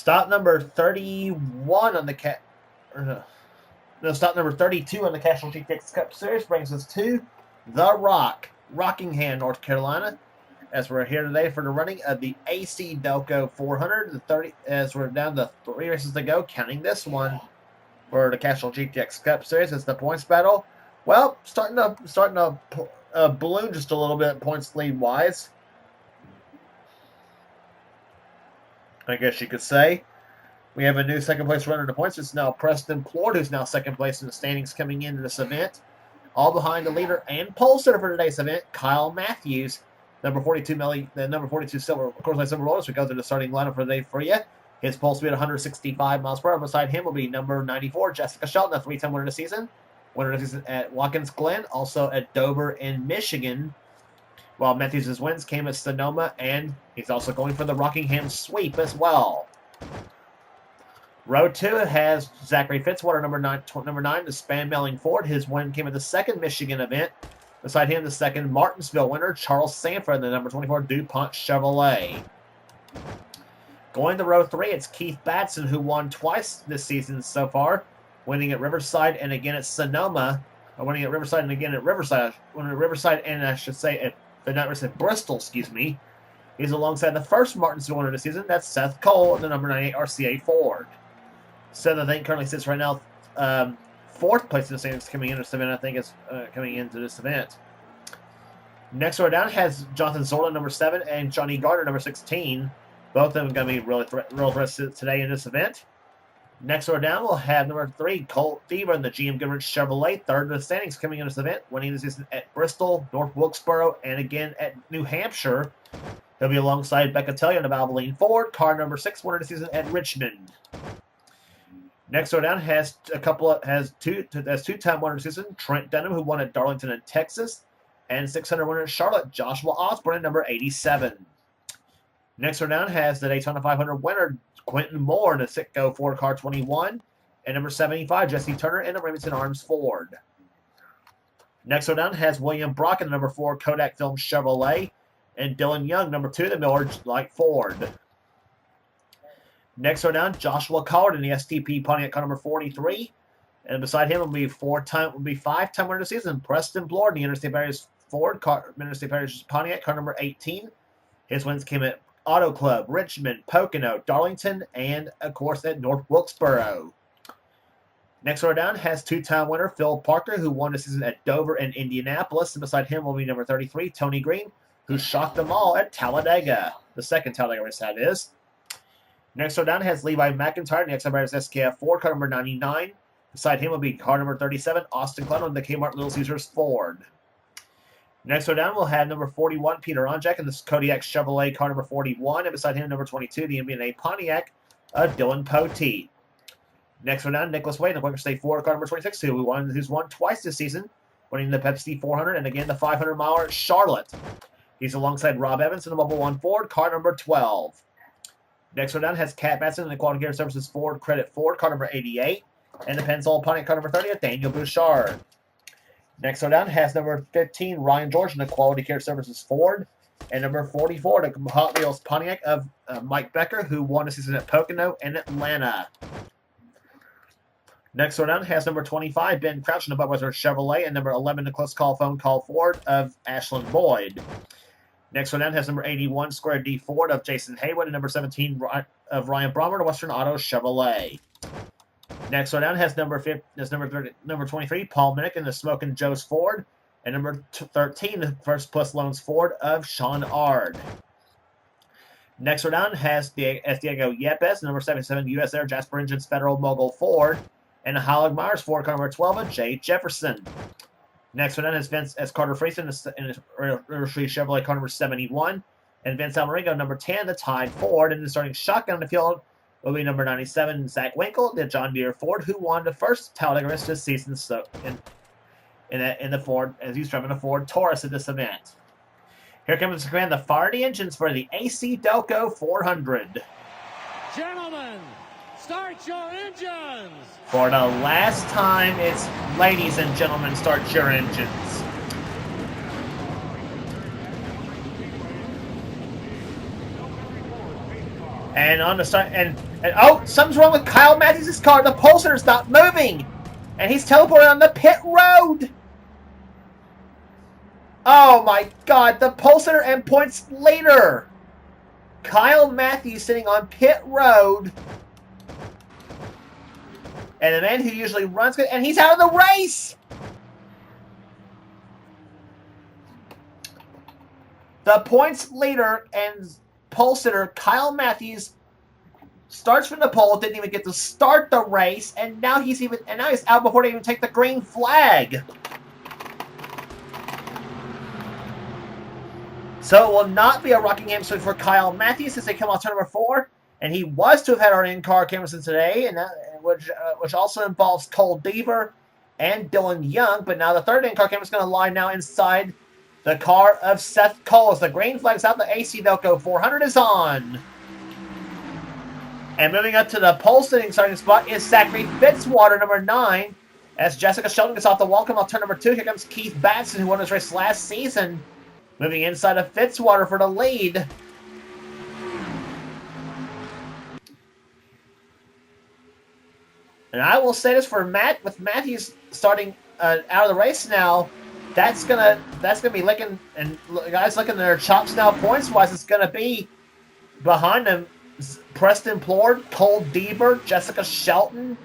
Stop number 31 on the stop number 32 on the Castrol GTX Cup Series brings us to The Rock, Rockingham, North Carolina, as we're here today for the running of the AC Delco 400. As we're down to 3 races to go, counting this one for the Castrol GTX Cup Series. It's the points battle. Well, starting to balloon just a little bit points lead wise, I guess you could say. We have a new second place runner to points. It's now Preston Plord, who's now second place in the standings coming into this event. All behind the leader and pole sitter for today's event, Kyle Matthews, number 42 silver, of course, silver rollers. We go through the starting lineup for the day for you. His pole speed 165 miles per hour. Beside him will be number 94, Jessica Shelton, a 3-time winner this season. Winner this season at Watkins Glen, also at Dover in Michigan. While Matthews' wins came at Sonoma, and he's also going for the Rockingham sweep as well. Row 2 has Zachary Fitzwater, number 9, the Span-Melling Ford. His win came at the second Michigan event. Beside him, the second Martinsville winner, Charles Sanford, the number 24 DuPont Chevrolet. Going to row 3, it's Keith Batson, who won twice this season so far, winning at Riverside and again at Sonoma, winning at Riverside and again at Riverside, and I should say at Bristol, excuse me. He's alongside the first Martinsville winner this season. That's Seth Cole, the number 98 RCA Ford. Seth, I think, currently sits right now 4th place in the standings coming into this event. I think is coming into this event. Next row down has Jonathan Zorla, number 7, and Johnny Gardner, number 16. Both of them are going to be real threats today in this event. Next row down, we'll have number 3, Colt Thieber, and the GM Goodrich Chevrolet, 3rd in the standings coming into this event, winning this season at Bristol, North Wilkesboro, and again at New Hampshire. He'll be alongside Becca Tellion of Valvoline Ford, car number 6, winner this season at Richmond. Next row down has two-time winner this season, Trent Dunham, who won at Darlington in Texas, and 600 winner in Charlotte, Joshua Osborne, number 87. Next row down has the Daytona 500 winner, Quentin Moore, in the Sitco Ford car 21, and number 75, Jesse Turner, in the Remington Arms Ford. Next row down has William Brock in the number 4 Kodak Film Chevrolet, and Dylan Young, number 2, the Miller Lite Ford. Next row down, Joshua Collard in the STP Pontiac car number 43, and beside him will be 5-time winner this season, Preston Blord in the Interstate Barriers Ford car, Interstate Barriers Pontiac car number 18. His wins came at Auto Club, Richmond, Pocono, Darlington, and, of course, at North Wilkesboro. Next row down has 2-time winner Phil Parker, who won this season at Dover and Indianapolis. And beside him will be number 33, Tony Green, who shocked them all at Talladega. The second Talladega race that is. Next row down has Levi McIntyre in the XM SKF Ford, car number 99. Beside him will be car number 37, Austin Clem, in the Kmart Little Caesars Ford. Next row down, we'll have number 41, Peter Onjak, in the Kodiak Chevrolet car number 41. And beside him, number 22, the MB&A Pontiac, Dylan Poteet. Next row down, Nicholas Wade, in the Quaker State Ford car number 26, who's won twice this season, winning the Pepsi 400 and again the 500-miler at Charlotte. He's alongside Rob Evans in the Mobile One Ford, car number 12. Next row down has Cat Batson in the Quality Care Services Ford Credit Ford, car number 88. And the Pennzoil Pontiac car number 30, Daniel Bouchard. Next row down has number 15, Ryan George in the Quality Care Services Ford. And number 44, the Hot Wheels Pontiac of Mike Becker, who won the season at Pocono and Atlanta. Next row down has number 25, Ben Crouch in the Budweiser Chevrolet. And number 11, the Close Call Phone Call Ford of Ashland Boyd. Next row down has number 81, Square D Ford of Jason Haywood. And number 17 of Ryan Brommer, the Western Auto Chevrolet. Next row down has number 23, Paul Minnick in the Smokin' Joe's Ford, and number 13, the First Plus Loans Ford of Sean Ard. Next row down has Diego Yepes, number 77, U.S. Air Jasper Engines Federal Mogul Ford, and the Hollig Myers Ford car number 12 of Jay Jefferson. Next row down has Vince S. Carter Friesen in his River Street Chevrolet car number 71, and Vince Almerigo, number 10, the Tide Ford, and the starting shotgun in the field will be number 97, Zach Winkle, the John Deere Ford, who won the first Talladega race this season in the Ford, as he's driving a Ford Taurus at this event. Here comes to command the fire the engines for the AC Delco 400. Gentlemen, start your engines! For the last time, it's ladies and gentlemen, start your engines. And on the start, and oh, something's wrong with Kyle Matthews' car. The pole sitter's not moving, and he's teleported on the pit road. Oh my God! The pole sitter and points later. Kyle Matthews sitting on pit road, and the man who usually runs good, and he's out of the race. The points leader and pole sitter Kyle Matthews starts from the pole, didn't even get to start the race, and now he's out before they even take the green flag. So it will not be a Rockingham swing for Kyle Matthews as they come off turn number 4, and he was to have had our in-car cameras in today, and which also involves Cole Deaver and Dylan Young, but now the third in-car camera is going to lie now inside the car of Seth Cole. As the green flag's out, the AC Delco 400 is on. And moving up to the pole sitting starting spot is Zachary Fitzwater, number 9. As Jessica Sheldon gets off the wall, come off turn number 2. Here comes Keith Batson, who won this race last season. Moving inside of Fitzwater for the lead. And I will say this for Matt, with Matthews starting out of the race now, that's gonna be licking, and guys licking their chops now points wise. It's gonna be behind them: Preston Plord, Cole Deaver, Jessica Shelton,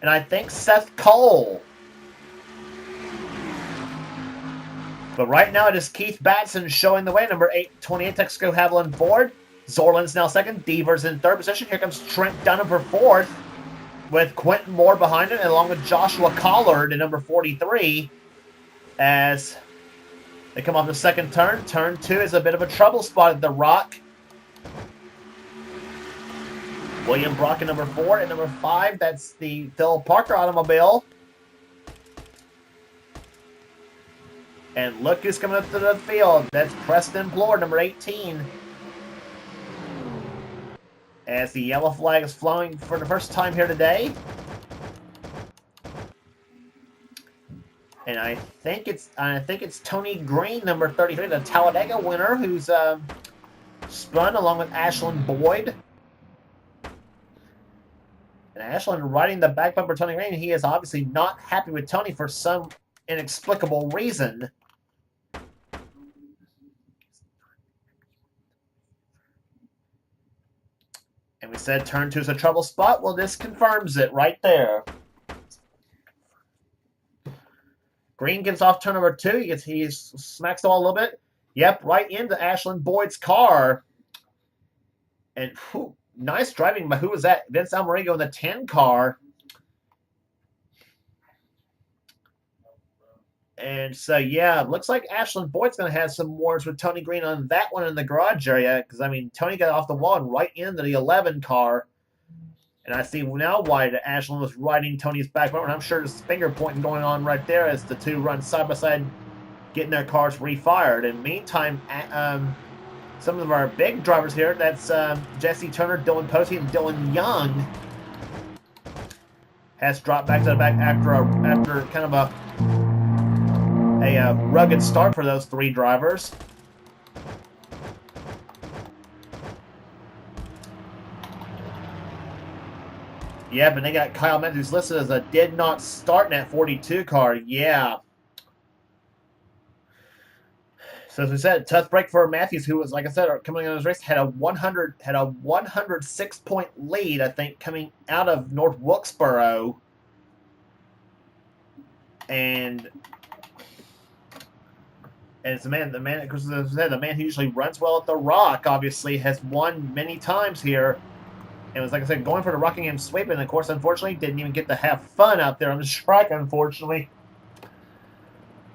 and I think Seth Cole. But right now it is Keith Batson showing the way, number 828 Texaco Haviland Ford. Zorland's now second. Deaver's in third position. Here comes Trent Dunham for fourth, with Quentin Moore behind him, and along with Joshua Collard in number 43. As they come off the second turn. Turn 2 is a bit of a trouble spot at the Rock. William Brock in number 4. And number 5, that's the Phil Parker automobile. And look who's coming up to the field. That's Preston Plord, number 18. As the yellow flag is flowing for the first time here today. And I think it's Tony Green, number 33, the Talladega winner, who's spun along with Ashlyn Boyd. And Ashlyn riding the back bumper Tony Green. He is obviously not happy with Tony for some inexplicable reason. And we said turn 2 is a trouble spot. Well, this confirms it right there. Green gets off turn number 2. He smacks the wall a little bit. Yep, right into Ashlyn Boyd's car. And nice driving by, who was that? Vince Almarigo in the 10 car. And so, yeah, it looks like Ashlyn Boyd's going to have some words with Tony Green on that one in the garage area. Because, I mean, Tony got off the wall and right into the 11 car. And I see now why Ashlyn was riding Tony's back bumper. And I'm sure there's finger pointing going on right there as the two run side by side, getting their cars refired. And meantime, some of our big drivers here, that's Jesse Turner, Dylan Posey, and Dylan Young, has dropped back to the back after kind of a rugged start for those three drivers. Yeah, but they got Kyle Matthews listed as a did not start in that 42 car. Yeah. So as we said, tough break for Matthews, who was, like I said, coming on his race, had a 106-point lead, I think, coming out of North Wilkesboro. And it's the man, of course, as I said, the man who usually runs well at the Rock, obviously, has won many times here. And it was, like I said, going for the Rockingham sweep, and of course, unfortunately, didn't even get to have fun out there on the track, unfortunately.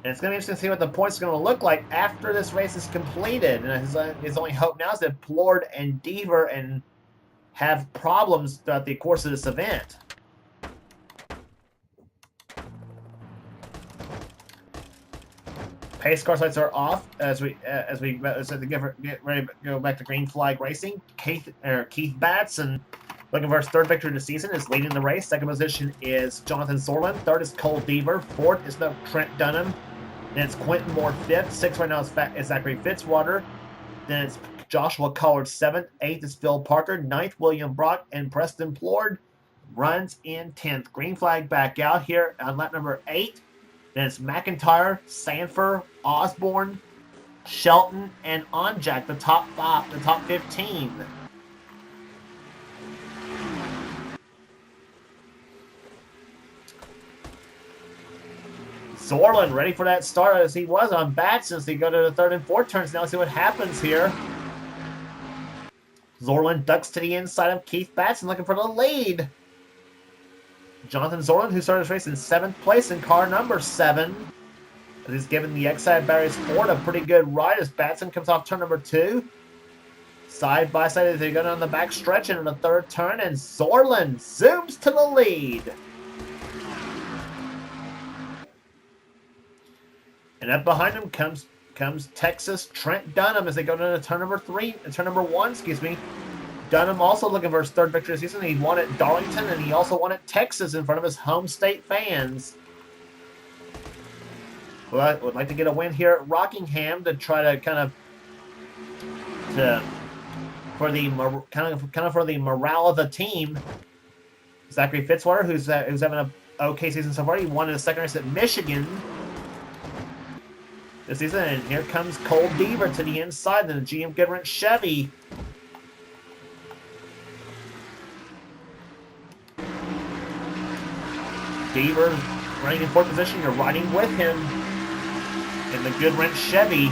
And it's going to be interesting to see what the points are going to look like after this race is completed. And his only hope now is that Plord and Deaver and have problems throughout the course of this event. Pace car lights are off as we get ready to go back to green flag racing. Keith Batson, looking for his third victory of the season, is leading the race. Second position is Jonathan Sorlin. Third is Cole Deaver. Fourth is Trent Dunham. And it's Quentin Moore fifth. Sixth right now is Zachary Fitzwater. Then it's Joshua Collard 7th. 8th is Phil Parker. 9th, William Brock. And Preston Plord runs in 10th. Green flag back out here on lap number 8. Then it's McIntyre, Sanford, Osborne, Shelton, and Onjack, the top 5, the top 15. Zorlin ready for that start as he was on Batson as they go to the 3rd and 4th turns. Now see what happens here. Zorlin ducks to the inside of Keith Batson looking for the lead. Jonathan Zorlin, who started his race in 7th place in car number 7. As he's giving the Exide Barry Sport a pretty good ride as Batson comes off turn number 2. Side by side as they go down the back stretch into the 3rd turn, and Zorlin zooms to the lead. And up behind him comes Texas Trent Dunham as they go to turn number 1, excuse me. Dunham also looking for his 3rd victory of the season. He won at Darlington and he also won at Texas in front of his home state fans. But would like to get a win here at Rockingham to try to for the morale of the team. Zachary Fitzwater, who's having an okay season so far. He won in the 2nd race at Michigan this season, and here comes Cole Deaver to the inside, then the GM Goodwrench Chevy. Deaver running in 4th position, you're riding with him in the Goodwrench Chevy.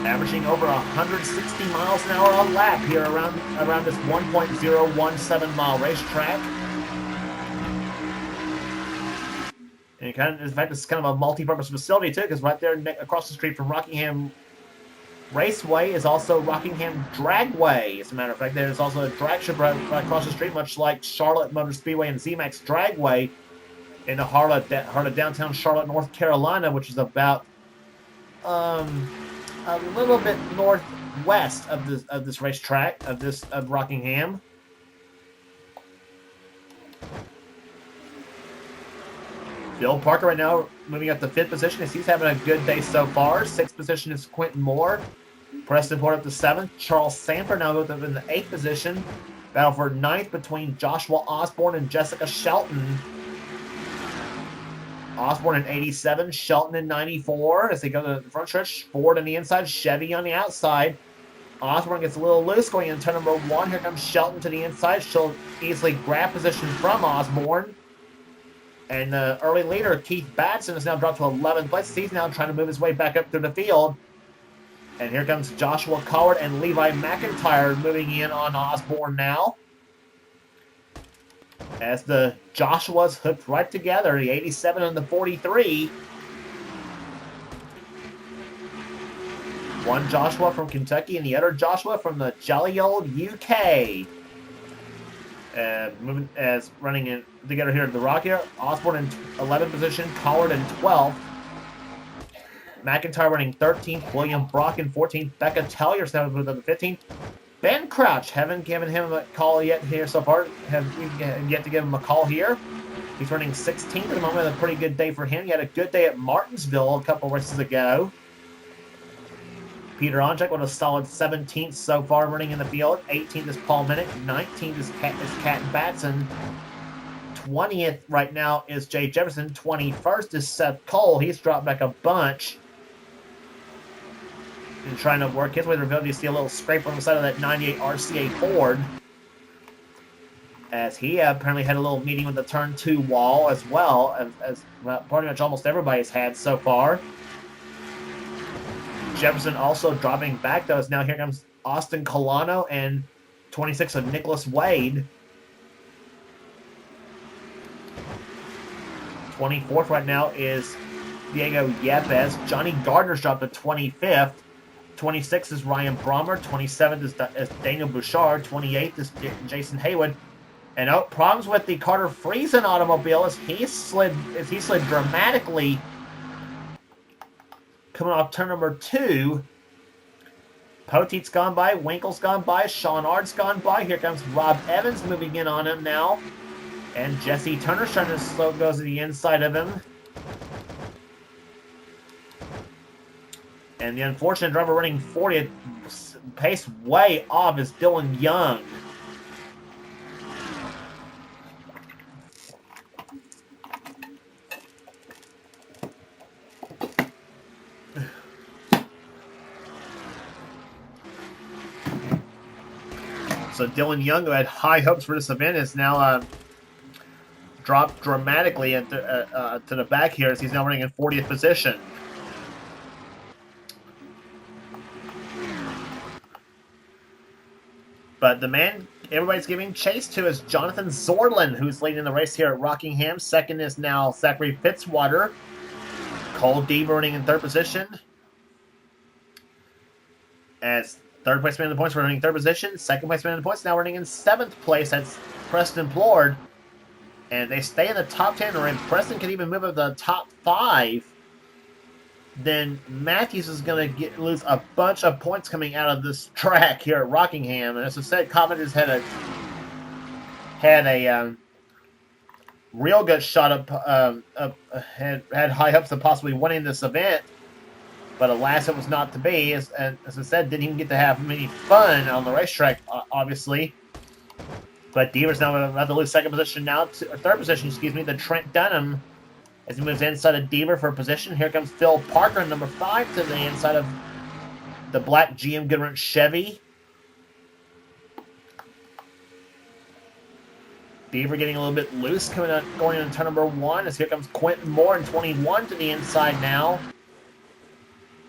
Averaging over 160 miles an hour a lap here around this 1.017 mile racetrack. And in fact, it's kind of a multi-purpose facility too, because right there across the street from Rockingham Raceway is also Rockingham Dragway. As a matter of fact, there's also a drag strip right across the street, much like Charlotte Motor Speedway and ZMAX Dragway in the heart of downtown Charlotte, North Carolina, which is about a little bit northwest of this racetrack of Rockingham. Phil Parker right now moving up to 5th position as he's having a good day so far. 6th position is Quentin Moore. Preston Plord up to 7th. Charles Sanford now goes up in the 8th position. Battle for 9th between Joshua Osborne and Jessica Shelton. Osborne in 87, Shelton in 94 as they go to the front stretch. Ford on the inside, Chevy on the outside. Osborne gets a little loose going into turn number 1. Here comes Shelton to the inside. She'll easily grab position from Osborne. And the early leader, Keith Batson, is now dropped to 11th place. He's now trying to move his way back up through the field. And here comes Joshua Collard and Levi McIntyre moving in on Osborne now. As the Joshuas hooked right together, the 87 and the 43. One Joshua from Kentucky and the other Joshua from the jolly old UK. Moving as running in together here at the Rock here. Osborne in 11th position, Collard in 12th. McIntyre running 13th, William Brock in 14th, Becca Tellier starting with the 15th. Ben Crouch, haven't given him a call yet here so far. Have yet to give him a call here. He's running 16th at the moment. A pretty good day for him. He had a good day at Martinsville a couple races ago. Peter Onjack with a solid 17th so far running in the field. 18th is Paul Minnick. 19th is Cat Batson. 20th right now is Jay Jefferson. 21st is Seth Cole. He's dropped back a bunch. And trying to work his way through the field. You see a little scrape on the side of that 98 RCA Ford. As he apparently had a little meeting with the turn 2 wall as well, as pretty much almost everybody's had so far. Jefferson also dropping back, though, as now here comes Austin Colano and 26 of Nicholas Wade. 24th right now is Diego Yepes. Johnny Gardner's dropped to 25th. 26th is Ryan Brommer. 27th is Daniel Bouchard. 28th is Jason Haywood. And problems with the Carter Friesen automobile as he slid dramatically coming off turn number 2. Poteet's gone by. Winkle's gone by. Sean Ard's gone by. Here comes Rob Evans moving in on him now. And Jesse Turner's trying to slow goes to the inside of him. And the unfortunate driver running 40th pace way off is Dylan Young. So Dylan Young, who had high hopes for this event, is now dropped dramatically to the back here as he's now running in 40th position. But the man everybody's giving chase to is Jonathan Zorlin, who's leading the race here at Rockingham. Second is now Zachary Fitzwater. Cole Deaver running in third position. As third place man in the points, running in third position. Second place man in the points, now running in seventh place. That's Preston Plord. And they stay in the top 10, or if Preston can even move up to the top 5, then Matthews is going to lose a bunch of points coming out of this track here at Rockingham. And as I said, Comet has had a real good shot had high hopes of possibly winning this event. But alas, it was not to be. As I said, didn't even get to have many fun on the racetrack, obviously. But Deaver's now about to lose second position now, or third position, excuse me, to Trent Dunham as he moves inside of Deaver for position. Here comes Phil Parker, number 5, to the inside of the black GM Goodwrench Chevy. Deaver getting a little bit loose, going into turn number 1, as here comes Quentin Moore in 21 to the inside now.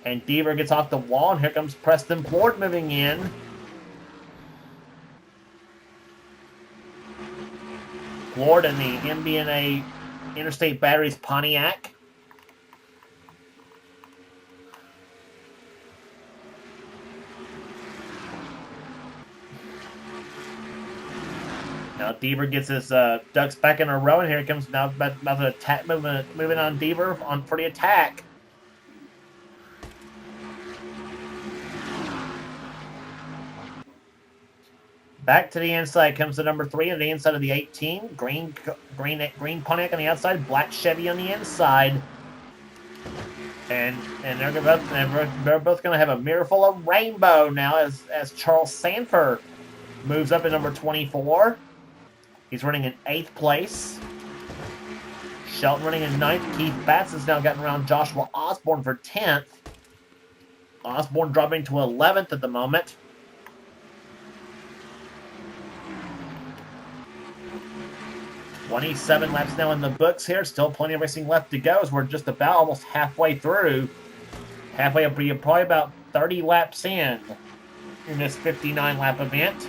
And Deaver gets off the wall, and here comes Preston Plord moving in. Plord in the MB&A Interstate Batteries Pontiac. Now Deaver gets his ducks back in a row, and here he comes now about to attack, moving on Deaver for the attack. Back to the inside comes the number 3 on the inside of the 18. Green Pontiac on the outside, black Chevy on the inside. And they're both going to have a mirror full of rainbow now as Charles Sanford moves up to number 24. He's running in 8th place. Shelton running in 9th. Keith Batts has now gotten around Joshua Osborne for 10th. Osborne dropping to 11th at the moment. "27 laps now in the books here. Still plenty of racing left to go as we're just about almost halfway through. Halfway up, probably about 30 laps in this 59-lap event.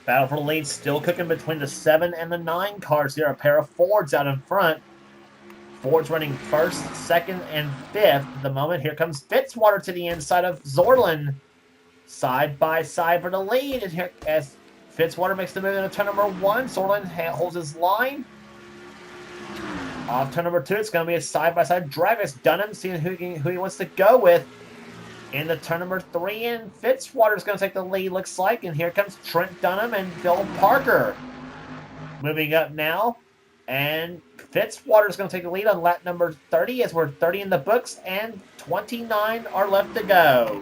Battle for the lead still cooking between the 7 and the 9 cars here. A pair of Fords out in front. Ford's running 1st, 2nd, and 5th at the moment. Here comes Fitzwater to the inside of Zorlin. Side by side for the lead. And here, as Fitzwater makes the move into turn number 1, Zorlin holds his line. Off turn number 2, it's going to be a side-by-side drive as Dunham seeing who he wants to go with. In the turn number 3, and Fitzwater's going to take the lead, looks like. And here comes Trent Dunham and Phil Parker. Moving up now. And Fitzwater's going to take the lead on lap number 30 as we're 30 in the books and 29 are left to go.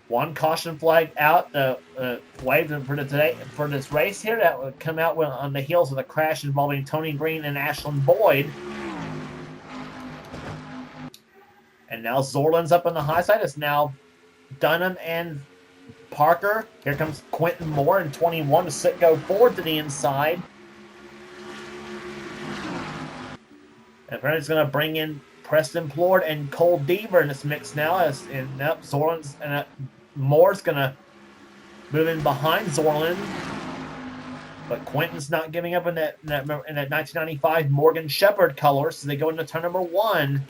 One caution flag out, waved for this race here. That would come out on the heels of a crash involving Tony Green and Ashlyn Boyd. And now Zorlin's up on the high side. It's now Dunham and Parker. Here comes Quentin Moore in 21 to go forward to the inside. And Brennan's going to bring in Preston Plord and Cole Deaver in this mix now. Zorlin's and Moore's going to move in behind Zorlin. But Quentin's not giving up in that 1995 Morgan Shepherd colors as they go into turn number 1.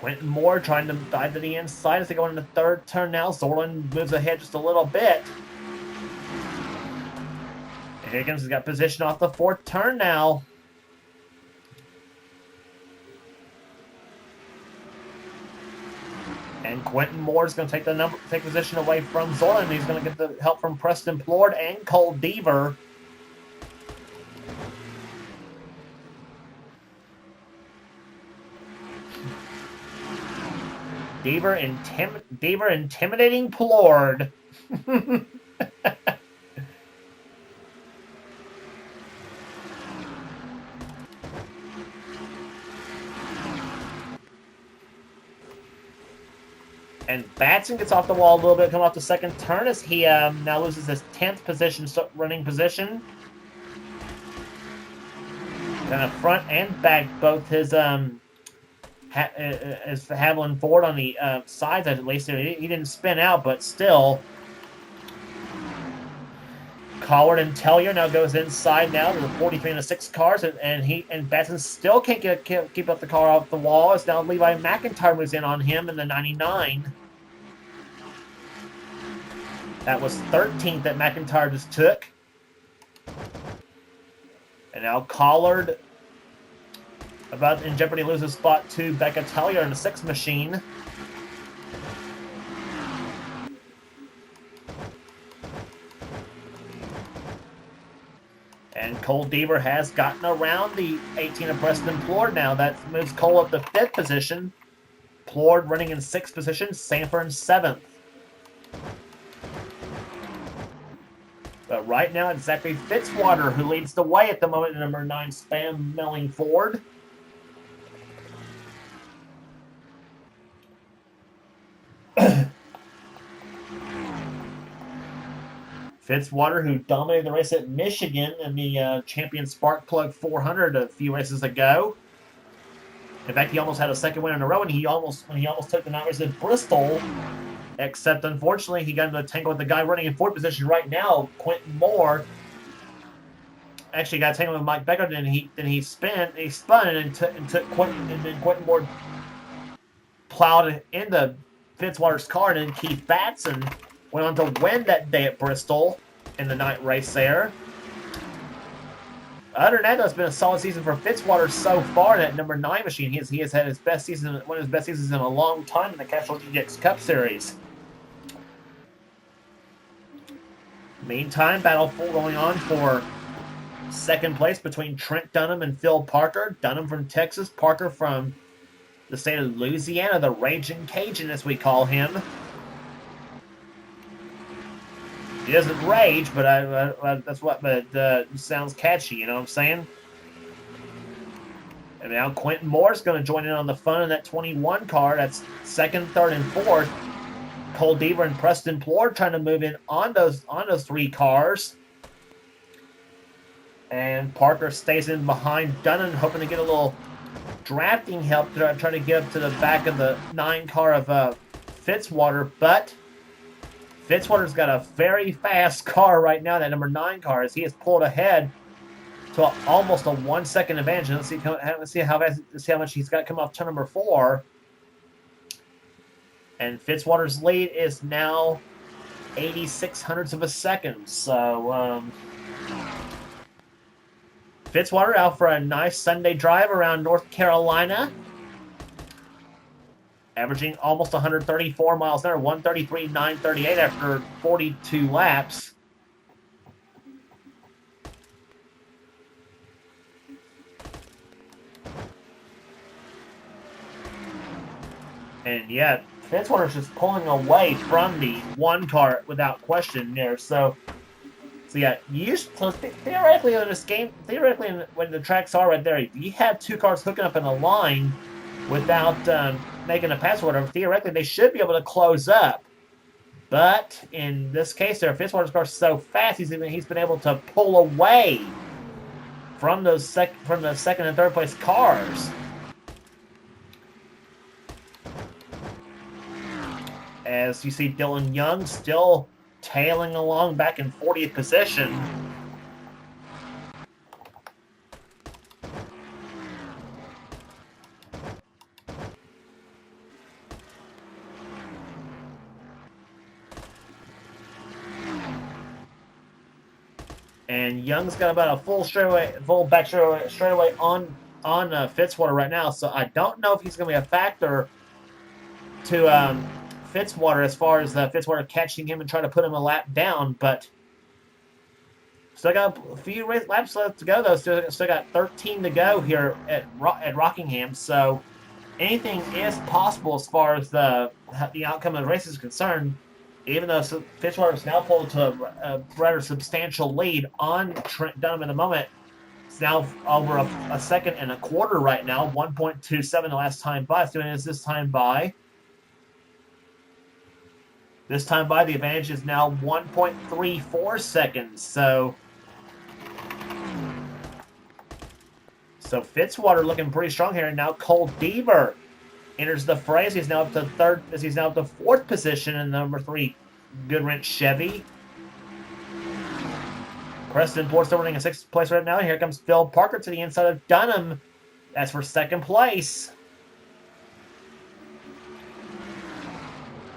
Quentin Moore trying to dive to the inside as they go into the third turn now. Zorlin moves ahead just a little bit. And Higgins has got position off the fourth turn now. And Quentin Moore is going to take position away from Zorlin. He's going to get the help from Preston Plord and Cole Deaver. Deaver intimidating Plord. And Batson gets off the wall a little bit, coming off the second turn as he now loses his 10th position, running position. Kind of front and back both his Haviland Ford on the sides at least. He didn't spin out, but still. Collard and Tellier now goes inside now to the 43 and the 6 cars, and Batson still can't keep up the car off the wall. As now Levi McIntyre moves in on him in the 99. That was 13th that McIntyre just took. And now Collard about in jeopardy loses spot to Becca Tellier in the 6 machine. And Cole Deaver has gotten around the 18 of Preston Plord now. That moves Cole up to 5th position. Plord running in 6th position. Sanford in 7th. But right now it's Zachary Fitzwater who leads the way at the moment in number 9 Spam Melling Ford. Fitzwater, who dominated the race at Michigan in the Champion Spark Plug 400 a few races ago. In fact, he almost had a second win in a row, and he almost took the night race at Bristol. Except, unfortunately, he got into a tangle with the guy running in 4th position right now, Quentin Moore. Actually, got a tangle with Mike Becker, and he spun and took Quentin, and then Quentin Moore plowed into Fitzwater's car, and then Keith Batson went on to win that day at Bristol in the night race there. Other than that, though, it's been a solid season for Fitzwater so far in that number 9 machine. He has had his best season, one of his best seasons in a long time in the Castrol GTX Cup Series. Meantime, battle going on for second place between Trent Dunham and Phil Parker. Dunham from Texas, Parker from the state of Louisiana, the Raging Cajun as we call him. He doesn't rage, but it sounds catchy, you know what I'm saying? And now Quentin Moore's going to join in on the fun in that 21 car. That's 2nd, 3rd, and 4th. Cole Deaver and Preston Plord trying to move in on those 3 cars. And Parker stays in behind Dunham, hoping to get a little drafting help to try to get up to the back of the 9 car of Fitzwater, but Fitzwater's got a very fast car right now, that number 9 car, as he has pulled ahead to almost a 1-second advantage. Let's see how much he's got coming off turn number 4. And Fitzwater's lead is now 86 hundredths of a second. So Fitzwater out for a nice Sunday drive around North Carolina, averaging almost 134 miles an hour, 133.938 after 42 laps. And yet, Fitzwater's just pulling away from the 1 car without question there. So yeah, theoretically in this game, when the tracks are right there, if you have 2 cars hooking up in a line without making a pass or whatever, theoretically they should be able to close up. But in this case, there, Fitzwater's car is so fast, he's been able to pull away from the 2nd and 3rd place cars. As you see Dylan Young still tailing along back in 40th position. And Young's got about a full back straightaway on Fitzwater right now. So I don't know if he's going to be a factor to Fitzwater as far as Fitzwater catching him and trying to put him a lap down. But still got a few laps left to go, though. Still got 13 to go here at Rockingham. So anything is possible as far as the outcome of the race is concerned. Even though Fitzwater is now pulled to a rather substantial lead on Trent Dunham in the moment. It's now over a second and a quarter right now, 1.27 the last time by. It's doing this time by. This time by, the advantage is now 1.34 seconds. So Fitzwater looking pretty strong here. And now Cole Deaver enters the fray. He's now up to fourth position in the number 3 Goodwrench Chevy. Preston Port's running in 6th place right now. Here comes Phil Parker to the inside of Dunham. That's for 2nd place.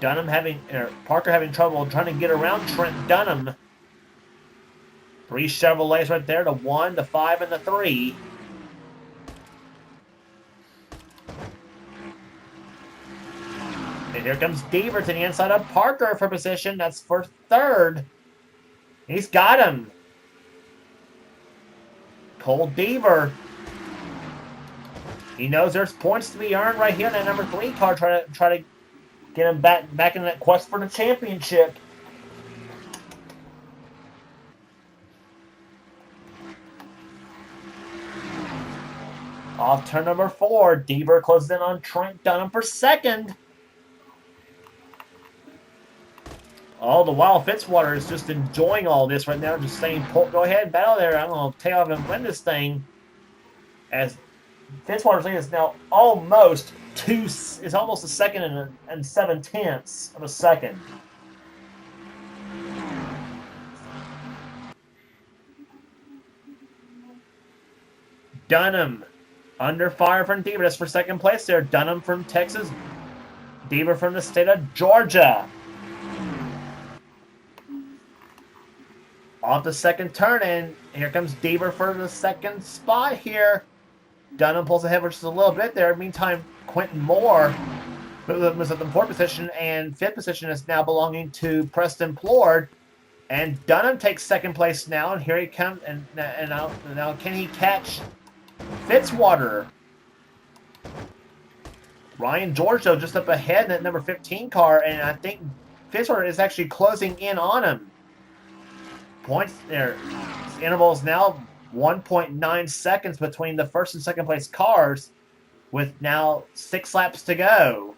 Parker having trouble trying to get around Trent Dunham. 3 Chevrolets right there, the 1, the 5, and the 3. And here comes Deaver to the inside of Parker for position. That's for 3rd. He's got him. Cole Deaver. He knows there's points to be earned right here in that number 3 car. Try to get him back in that quest for the championship. Off turn number 4, Deaver closes in on Trent Dunham for 2nd. All the while, Fitzwater is just enjoying all this right now, just saying, go ahead and battle there. I'm going to take off and win this thing. As Fitzwater's lead is now almost a second and 7/10 of a second. Dunham under fire from Deaver. That's for 2nd place there. Dunham from Texas. Deaver from the state of Georgia. Off the 2nd turn, and here comes Deaver for the 2nd spot here. Dunham pulls ahead just a little bit there. Meantime, Quentin Moore was at the 4th position, and 5th position is now belonging to Preston Plord. And Dunham takes 2nd place now, and here he comes. And now can he catch Fitzwater? Ryan George, though, just up ahead in that number 15 car, and I think Fitzwater is actually closing in on him. Points there. Interval is now 1.9 seconds between the 1st and 2nd place cars, with now 6 laps to go.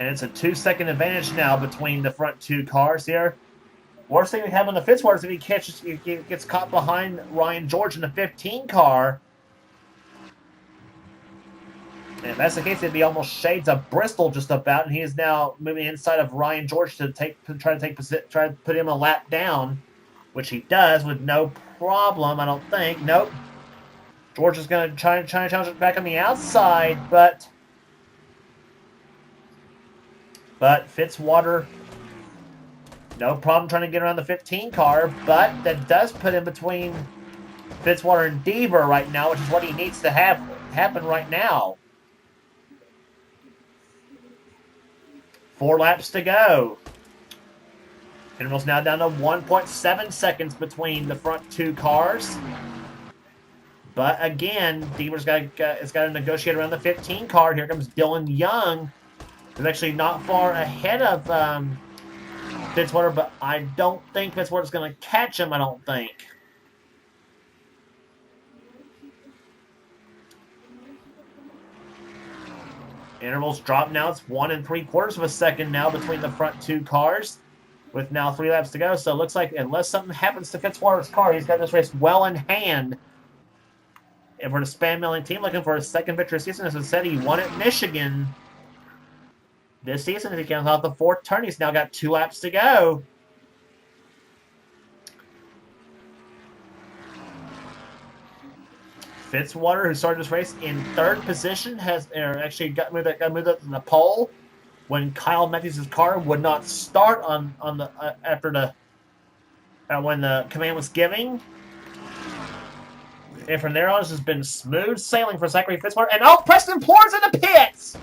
And it's a 2-second advantage now between the front 2 cars here. Worst thing we have on the Fitzwater is if he gets caught behind Ryan George in the 15 car. And if that's the case, it'd be almost shades of Bristol just about, and he is now moving inside of Ryan George to try to put him a lap down, which he does with no problem, I don't think. Nope. George is going to try to challenge it back on the outside, but Fitzwater, no problem trying to get around the 15 car, but that does put him between Fitzwater and Deaver right now, which is what he needs to have happen right now. 4 laps to go. Interval's now down to 1.7 seconds between the front 2 cars. But again, Deaver's got to negotiate around the 15 car. Here comes Dylan Young, who's actually not far ahead of Fitzwater, but I don't think Fitzwater's going to catch him, I don't think. Intervals drop now. It's 1 3/4 of a second now between the front 2 cars, with now 3 laps to go. So it looks like unless something happens to Fitzwater's car, he's got this race well in hand. And for the Span Milling team, looking for his 2nd victory season. As I said, he won at Michigan this season. As he comes off the 4th turn, he's now got 2 laps to go. Fitzwater, who started this race in 3rd position, has actually got moved up in the pole. when Kyle Matthews' car would not start on the after the when the command was giving. And from there on, it's just been smooth sailing for Zachary Fitzwater. And Preston Plourd's in the pits!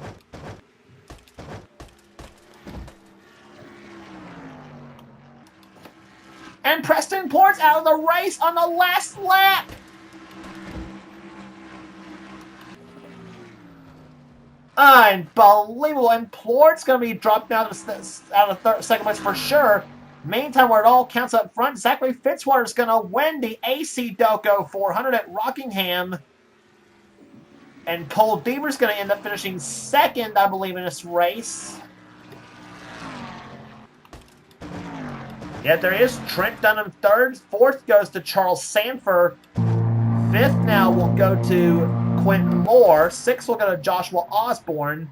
And Preston Plourd's out of the race on the last lap! Unbelievable. And Plourd's going to be dropped out of second place for sure. Meantime, where it all counts up front, Zachary Fitzwater is going to win the AC Delco 400 at Rockingham. And Cole Deaver's going to end up finishing second, I believe, in this race. Yet there is Trent Dunham third. Fourth goes to Charles Sanford. Fifth now will go to Quentin Moore. Sixth will go to Joshua Osborne.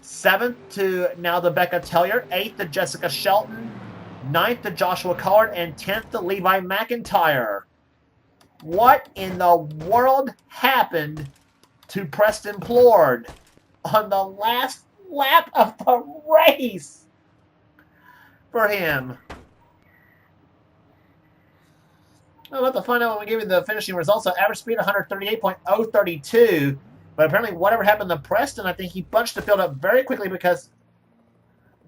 Seventh to now the Becca Tellier. Eighth to Jessica Shelton. Ninth to Joshua Collard. And 10th to Levi McIntyre. What in the world happened to Preston Plourd on the last lap of the race for him? I'll have to find out when we give you the finishing results. So average speed 138.032. But apparently whatever happened to Preston, I think he bunched the field up very quickly because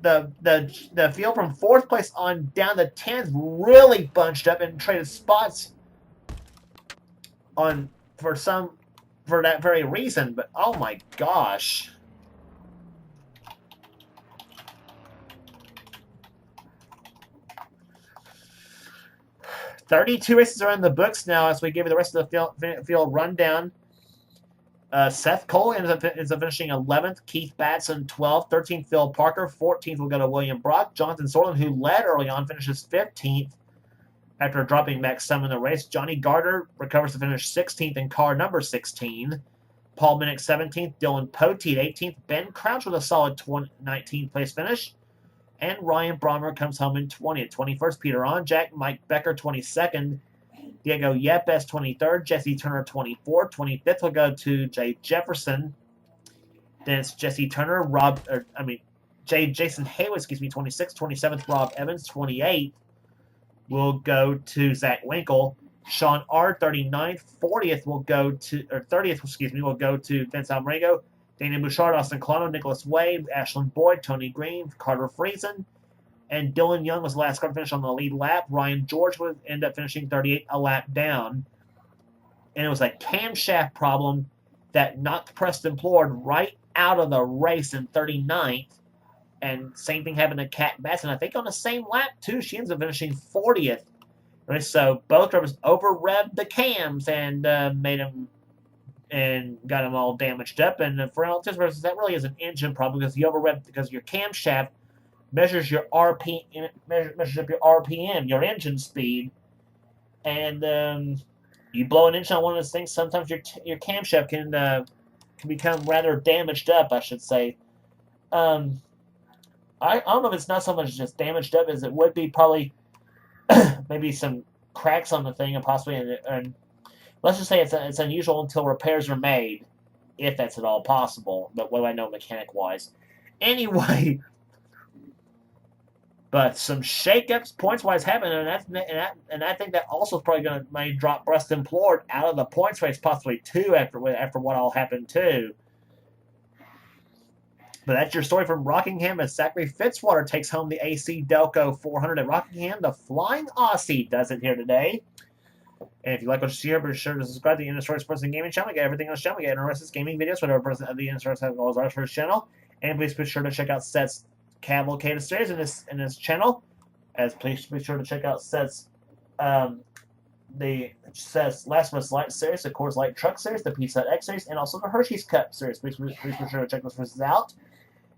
the field from 4th place on down to 10th really bunched up and traded spots on for that very reason. But oh my gosh. "32 races are in the books now as we give you the rest of the field rundown. Seth Cole ends up finishing 11th. Keith Batson 12th. 13th, Phil Parker. 14th will go to William Brock. Jonathan Sorlin, who led early on, finishes 15th after dropping back some in the race. Johnny Gardner recovers to finish 16th in car number 16. Paul Minnick 17th. Dylan Poteet 18th. Ben Crouch with a solid 19th place finish. And Ryan Brommer comes home in 20th. 21st, Peter Onjack. Mike Becker, 22nd. Diego Yepes, 23rd. Jesse Turner, 24th. 25th will go to Jay Jefferson. Then it's Jesse Turner. Jason Hayward, 26th. 27th, Rob Evans. 28th will go to Zach Winkle. Sean R., 39th. 30th will go to Vince Almarengo. Daniel Bouchard, Austin Colano, Nicholas Wade, Ashland Boyd, Tony Green, Carter Friesen, and Dylan Young was the last car to finish on the lead lap. Ryan George would end up finishing 38, a lap down. And it was a camshaft problem that knocked Preston Plourd right out of the race in 39th. And same thing happened to Kat Batson. I think on the same lap, too, she ends up finishing 40th. Right, so both drivers over-revved the cams and made them and got them all damaged up. And for LTS versus, that really is an engine problem because you overrev because your camshaft measures your measures up your RPM, your engine speed, and you blow an engine on one of those things. Sometimes your camshaft can become rather damaged up, I should say. I don't know if it's not so much just damaged up as it would be probably maybe some cracks on the thing and possibly and let's just say it's unusual until repairs are made, if that's at all possible. But what do I know mechanic-wise? Anyway, but some shakeups points-wise happened, and I think that also is probably going to drop Preston Plourd out of the points race possibly too after what all happened too. But that's your story from Rockingham as Zachary Fitzwater takes home the AC Delco 400 at Rockingham. The Flying Aussie does it here today. And if you like what you see here, be sure to subscribe to the NNSCRA Sports and Gaming channel. We get everything on the channel. We get interesting gaming videos, whatever person of the NNSCRA has as well as ours for his channel. And please be sure to check out Seth's Cavalcade series in this channel. Please be sure to check out Seth's Last Month's Light series, the Coors Light Truck series, the Pizza X series, and also the Hershey's Cup series. Please be sure to check those series out.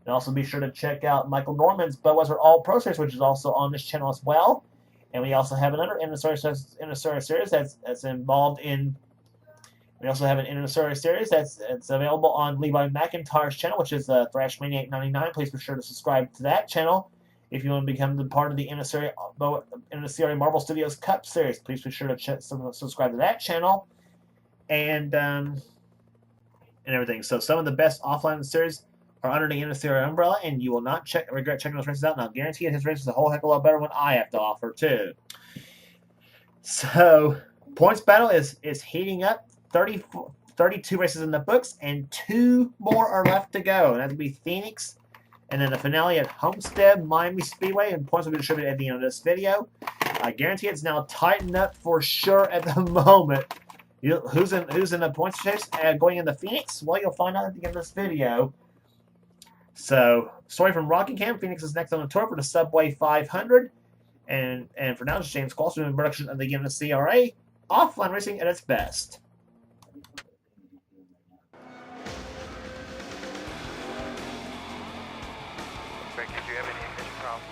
And also be sure to check out Michael Norman's Budweiser All Pro series, which is also on this channel as well. And we also have another NNSCRA series that's involved in. We also have an NNSCRA series that's available on Levi McIntyre's channel, which is Thrash Maniac 99. Please be sure to subscribe to that channel if you want to become the part of the NNSCRA Marvel Studios Cup series. Please be sure to subscribe to that channel and everything. So some of the best offline series are under the NNSCRA umbrella, and you will not regret checking those races out. And I'll guarantee you his race is a whole heck of a lot better than what I have to offer, too. So, points battle is heating up. 32 races in the books, and 2 more are left to go. And that'll be Phoenix, and then the finale at Homestead, Miami Speedway, and points will be distributed at the end of this video. I guarantee it's now tightened up for sure at the moment. Who's in the points chase going into Phoenix? Well, you'll find out at the end of this video. So, story from Rockingham. Phoenix is next on the tour for the Subway 500. And for now, it's James Clausen in production of the NNSCRA. Offline racing at its best. Greg, did you have any ignition problems?